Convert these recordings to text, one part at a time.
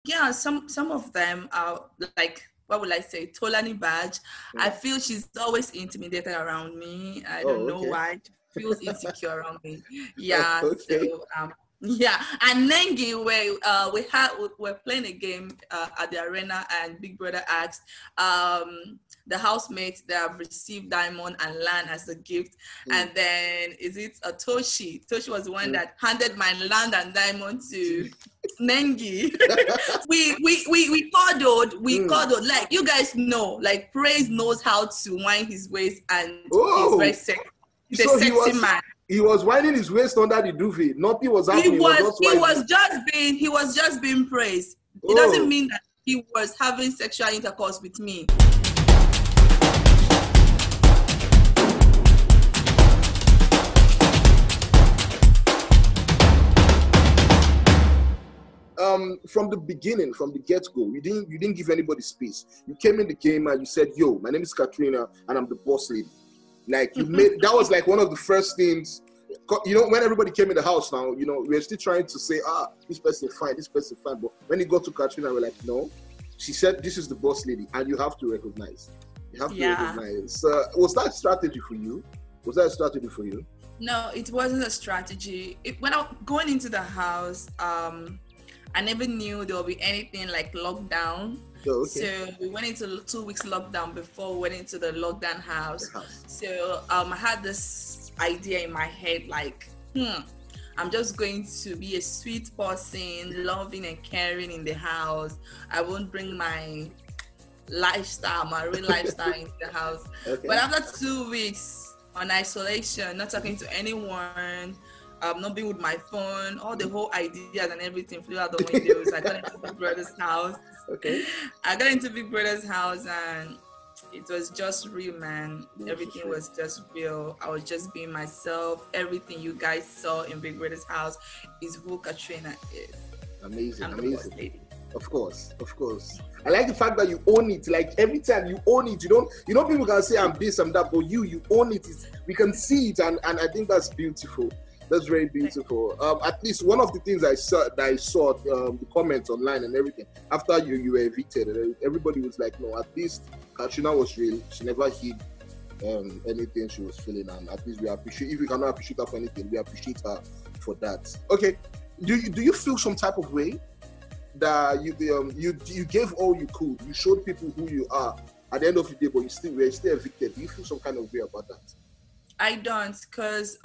Yeah, some of them are like, what would I say, Tolani Baj. I feel she's always intimidated around me. I don't know why. She feels insecure around me. Yeah. So yeah, and Nengi, we're playing a game at the arena, and Big Brother asked the housemates that have received diamond and land as a gift, and then is it a Toshi? Toshi was the one that handed my land and diamond to Nengi. we cuddled. Like, you guys know, like, Praise knows how to wind his waist, and he's very sexy. He's a sexy man. He was winding his waist under the duvet. Nothing was happening. He was just being praised. It doesn't mean that he was having sexual intercourse with me. From the beginning, from the get-go, you didn't give anybody space. You came in the game and you said, "Yo, my name is Ka3na and I'm the boss lady." Like, you made that was like one of the first things. You know, when everybody came in the house now, you know, we're still trying to say, this person fine, this person fine. But when it got to Ka3na, we're like, no. She said, "This is the boss lady," and you have to recognize. You have to recognize. Was that a strategy for you? No, it wasn't a strategy. When I was going into the house, I never knew there would be anything like lockdown. Oh, okay. So we went into 2 weeks lockdown before we went into the lockdown house. So I had this idea in my head, like, I'm just going to be a sweet person, loving and caring in the house. I won't bring my lifestyle, my real lifestyle into the house. Okay. But after 2 weeks on isolation, not talking to anyone, not being with my phone, all the whole ideas and everything flew out the windows. I got into Big Brother's house. I got into Big Brother's house, and it was just real, man. Everything was just real. I was just being myself. Everything you guys saw in Big Brother's house is who Ka3na is. Amazing. Of course. I like the fact that you own it. Like, every time you own it, you know, people can say I'm this, I'm that, but you own it. We can see it, and I think that's beautiful. That's very beautiful. At least one of the things I saw the comments online and everything, after you were evicted, everybody was like, no, at least Ka3na was real. She never hid anything she was feeling, and at least we appreciate. If we cannot appreciate her for anything, we appreciate her for that. Okay, do you feel some type of way that you gave all you could, you showed people who you are at the end of the day, but we're still evicted? Do you feel some kind of way about that? I don't, because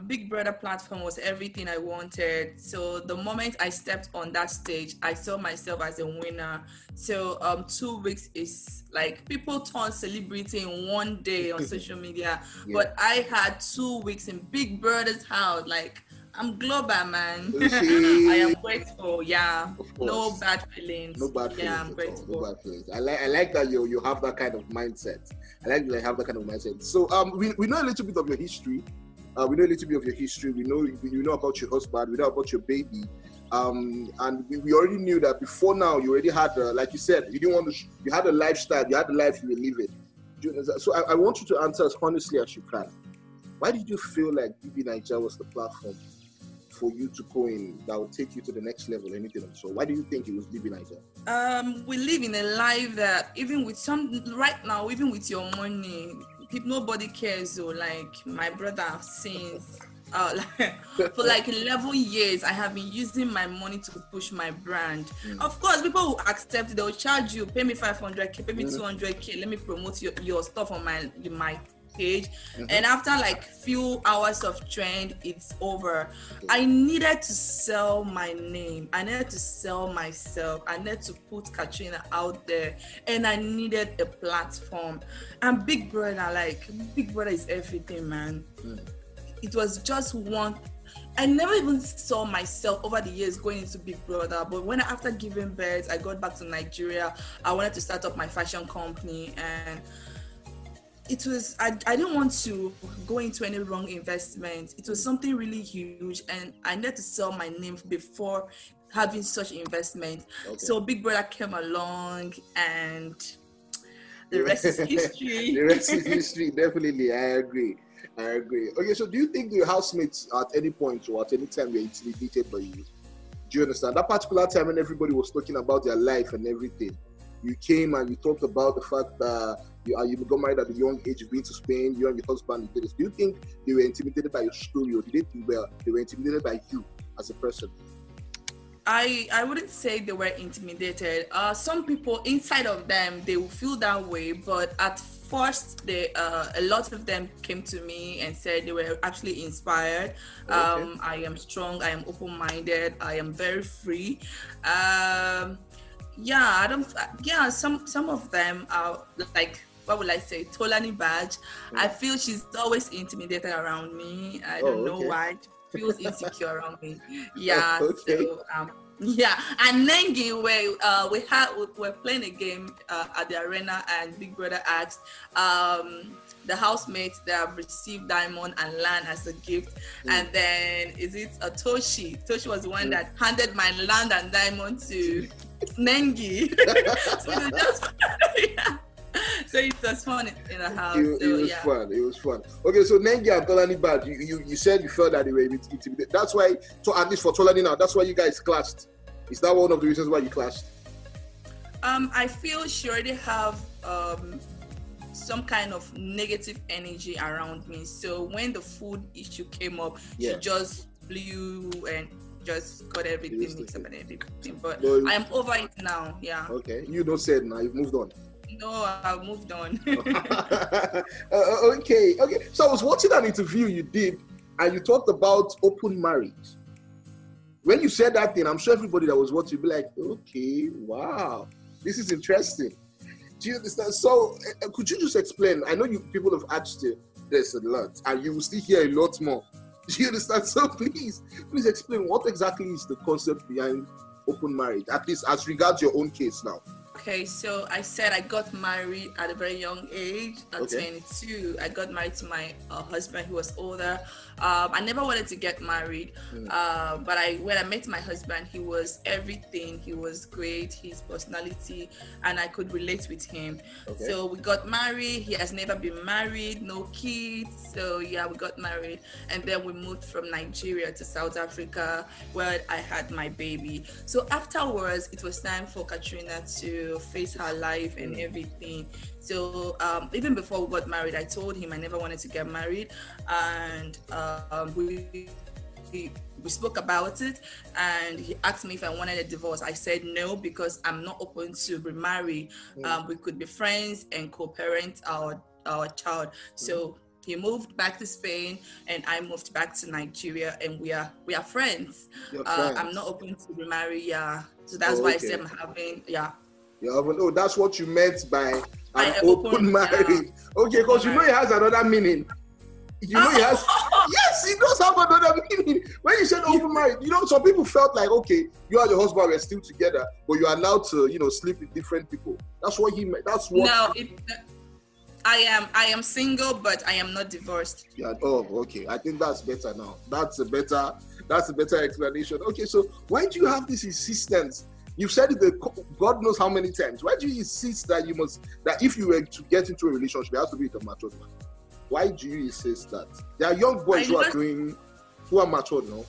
Big Brother platform was everything I wanted. So the moment I stepped on that stage, I saw myself as a winner. So 2 weeks is like, people turn celebrity in one day on social media. But I had 2 weeks in Big Brother's house. Like, I'm global, man. I am grateful. Yeah. No bad feelings. Yeah, I'm grateful. No bad feelings. I like that you have that kind of mindset. So we know a little bit of your history. We know about your husband. We know about your baby. And we already knew that before now. You already had, like you said, you didn't want to. You had a lifestyle. You had the life you were living. So I want you to answer as honestly as you can. Why did you feel like BBNaija was the platform for you to go in that would take you to the next level, anything of so? Why do you think it was BBNaija? We live in a life that even with your money, nobody cares. So, like, my brother, since for like 11 years, I have been using my money to push my brand. Of course, people will accept it. They'll charge you, pay me 500k, pay me 200k, let me promote your stuff on my page. And after like few hours of trend, it's over. I needed to sell my name. I needed to sell myself. I needed to put Ka3na out there, and I needed a platform. And Big Brother is everything, man. It was just one. I never even saw myself over the years going into Big Brother, but after giving birth, I got back to Nigeria. I wanted to start up my fashion company, and it was, I didn't want to go into any wrong investment. It was something really huge, and I needed to sell my name before having such investment. So Big Brother came along, and the rest is history. The rest is history, definitely. I agree. Okay, so do you think the housemates at any point or at any time were intimidated by you? Do you understand? That particular time when everybody was talking about their life and everything, you came and you talked about the fact that you got married at a young age, you've been to Spain, you and your husband did this. Do you think they were intimidated by your story, or did they think they were intimidated by you as a person? I wouldn't say they were intimidated. Some people inside of them, they will feel that way, but at first a lot of them came to me and said they were actually inspired. Okay. I am strong, I am open-minded, I am very free. Some of them are like, what would I say, Tolani Baj. I feel she's always intimidated around me. I don't know why. She feels insecure around me. Yeah. Okay. So and Nengi, we're playing a game at the arena, and Big Brother asked the housemates that have received diamond and land as a gift, and then is it a Toshi? Toshi was the one that handed my land and diamond to Nengi. So it was fun in the house. It was fun. Okay, so Nengi and Tolani Baj, you said you felt that they were intimidated. That's why, so at least for Tolani now, that's why you guys clashed. Is that one of the reasons why you clashed? I feel she already have some kind of negative energy around me. So when the food issue came up, she just blew and just got everything mixed up and everything. But I am over it now. Yeah. Okay, you don't say it now. You've moved on. No, I've moved on. Okay. So I was watching an interview you did, and you talked about open marriage. When you said that thing, I'm sure everybody that was watching be like, okay, wow, this is interesting. Do you understand? So could you just explain? I know people have asked you this a lot, and you will still hear a lot more. Do you understand? So please explain what exactly is the concept behind open marriage, at least as regards your own case now. Okay, so I said I got married at a very young age, at 22. I got married to my husband who was older. I never wanted to get married, but when I met my husband, he was everything. He was great, his personality, and I could relate with him. Okay. So we got married. He has never been married, no kids. So yeah, we got married, and then we moved from Nigeria to South Africa, where I had my baby. So afterwards, it was time for Ka3na to face her life and everything. So even before we got married, I told him I never wanted to get married, and we spoke about it, and he asked me if I wanted a divorce. I said no, because I'm not open to remarry. We could be friends and co-parent our child. So he moved back to Spain, and I moved back to Nigeria, and we are friends. I'm not open to remarry. Yeah, so that's why I said I'm having Oh, that's what you meant by an open marriage. Yeah. Okay, because you know it has another meaning. You know it has. Yes, it does have another meaning. When you said open marriage, some people felt like, okay, you and your husband were still together, but you are allowed to, sleep with different people. That's what he meant. That's what. No, I am single, but I am not divorced. Yeah. Oh, okay. I think that's better now. That's a better explanation. Okay, so why do you have this insistence? You've said it God knows how many times. Why do you insist that that if you were to get into a relationship, it has to be with a matured man? Why do you insist that? There are young boys who are matured now.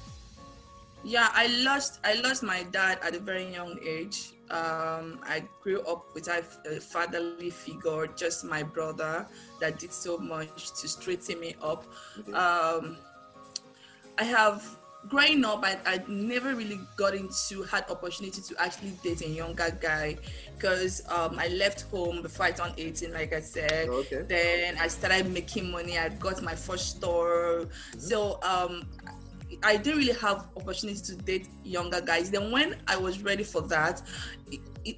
Yeah, I lost my dad at a very young age. I grew up with a fatherly figure, just my brother, that did so much to straighten me up. Okay. Growing up, I never really had opportunity to actually date a younger guy, because I left home before I turned 18, like I said. Okay. Then I started making money. I got my first store. Mm-hmm. So I didn't really have opportunity to date younger guys. Then when I was ready for that,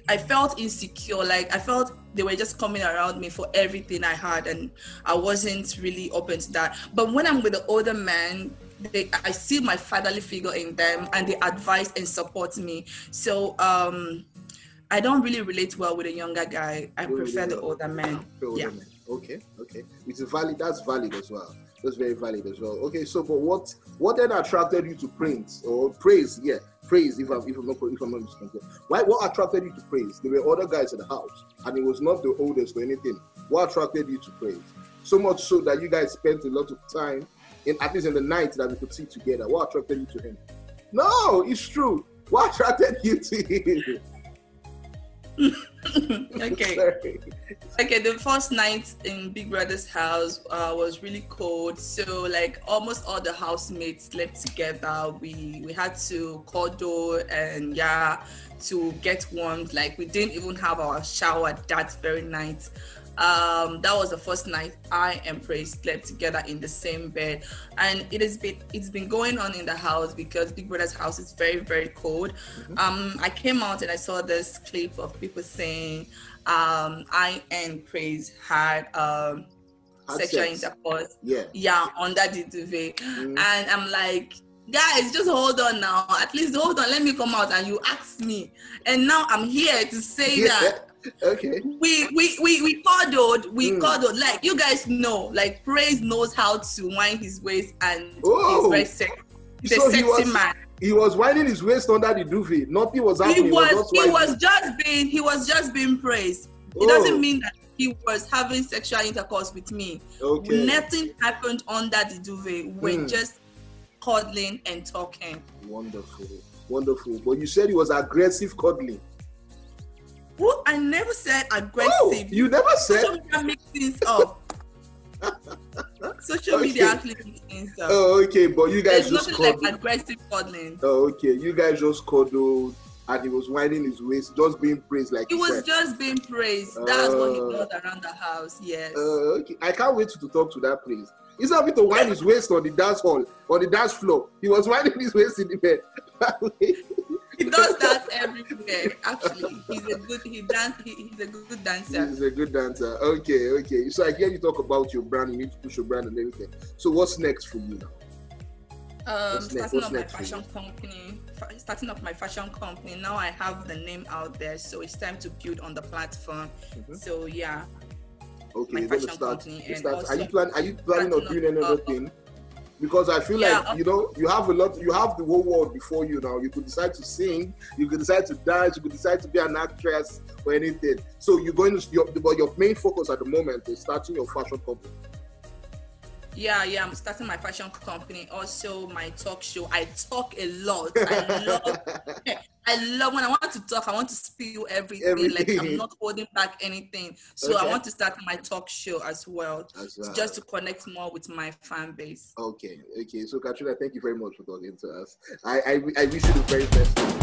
I felt insecure. Like I felt they were just coming around me for everything I had, and I wasn't really open to that. But when I'm with the older man, I see my fatherly figure in them, and they advise and support me. So I don't really relate well with a younger guy. I prefer the older man. Man. Okay. It's valid. That's valid as well. That's very valid as well. Okay, so but what then attracted you to praise or praise? Yeah, praise. If I'm not mistaken. What attracted you to praise? There were other guys in the house, and it was not the oldest or anything. What attracted you to praise? So much so that you guys spent a lot of time, at least in the night, that we could see together. What attracted you to him? No, it's true. What attracted you to him? Okay. Okay, the first night in Big Brother's house was really cold. So like almost all the housemates slept together. We had to cuddle and to get warmed. Like we didn't even have our shower that very night. That was the first night I and Praise slept together in the same bed, and it's been going on in the house because Big Brother's house is very, very cold. I came out and I saw this clip of people saying I and Praise had sexual intercourse under the duvet, and I'm like, guys, just hold on now, at least hold on, let me come out and you asked me, and now I'm here to say that okay, we cuddled, like you guys know, like Praise knows how to wind his waist, and he's very sexy. He's a sexy man. He was winding his waist under the duvet. Nothing was happening. He was just being praised. It doesn't mean that he was having sexual intercourse with me. Okay. Nothing happened under the duvet. We're just cuddling and talking. Wonderful. But you said it was aggressive cuddling. Well, I never said aggressive. Oh, you never said? Social media makes things up. Social media actually makes things up. Oh, okay, but you guys just cuddled. Like aggressive cuddling. Oh, okay, you guys just cuddled, and he was winding his waist, just being praised like. He was just being praised. That's what he does around the house. Yes. Okay, I can't wait to talk to that praise. He's having to wind his waist on the dance hall, on the dance floor. He was winding his waist in the bed. He does that everywhere. Actually, he's a good dancer. He's a good dancer. Okay. So I hear you talk about your brand. You need to push your brand and everything. So what's next for you now? Starting up my fashion company. Now I have the name out there, so it's time to build on the platform. So yeah. Okay, my you're fashion gonna start. company. Are you planning on doing another thing? Because I feel like, you have the whole world before you now. You could decide to sing, you could decide to dance, you could decide to be an actress or anything. So your main focus at the moment is starting your fashion company. Yeah, I'm starting my fashion company. Also, my talk show. I talk a lot. I love when I want to talk. I want to spill everything. Like I'm not holding back anything. So I want to start my talk show as well, just to connect more with my fan base. Okay. So Ka3na, thank you very much for talking to us. I wish you the very best.